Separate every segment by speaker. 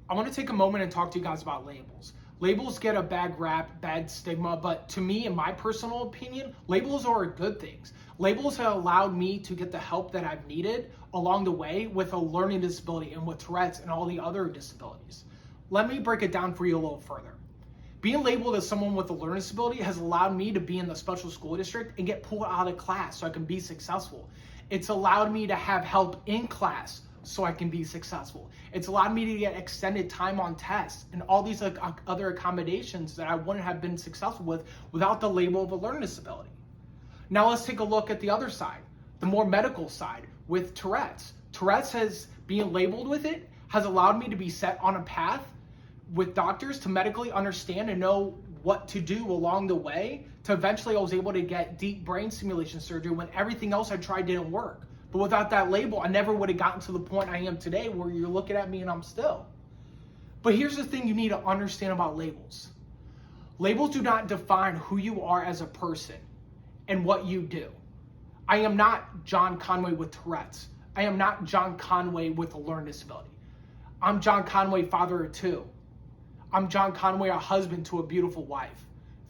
Speaker 1: I want to take a moment and talk to you guys about labels. Labels get a bad rap, bad stigma, but to me, in my personal opinion, labels are good things. Labels have allowed me to get the help that I've needed along the way with a learning disability and with Tourette's and all the other disabilities. Let me break it down for you a little further. Being labeled as someone with a learning disability has allowed me to be in the special school district and get pulled out of class so I can be successful. It's allowed me to have help in class so I can be successful. It's allowed me to get extended time on tests and all these other accommodations that I wouldn't have been successful with without the label of a learning disability. Now let's take a look at the other side, the more medical side with Tourette's. Tourette's has being labeled with it has allowed me to be set on a path with doctors to medically understand and know what to do along the way to eventually I was able to get deep brain stimulation surgery when everything else I tried didn't work. But without that label, I never would have gotten to the point I am today where you're looking at me and I'm still. But here's the thing you need to understand about labels. Labels do not define who you are as a person and what you do. I am not John Conway with Tourette's. I am not John Conway with a learning disability. I'm John Conway, father of two. I'm John Conway, a husband to a beautiful wife,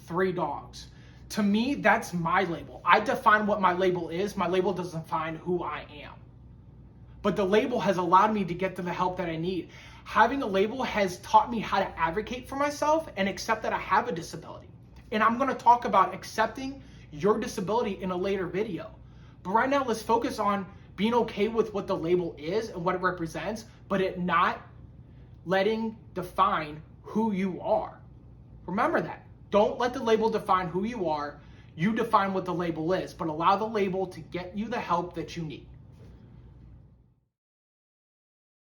Speaker 1: 3 dogs. To me, that's my label. I define what my label is. My label doesn't define who I am. But the label has allowed me to get to the help that I need. Having a label has taught me how to advocate for myself and accept that I have a disability. And I'm going to talk about accepting your disability in a later video. But right now, let's focus on being okay with what the label is and what it represents, but it not letting define who you are. Remember that. Don't let the label define who you are. You define what the label is, but allow the label to get you the help that you need.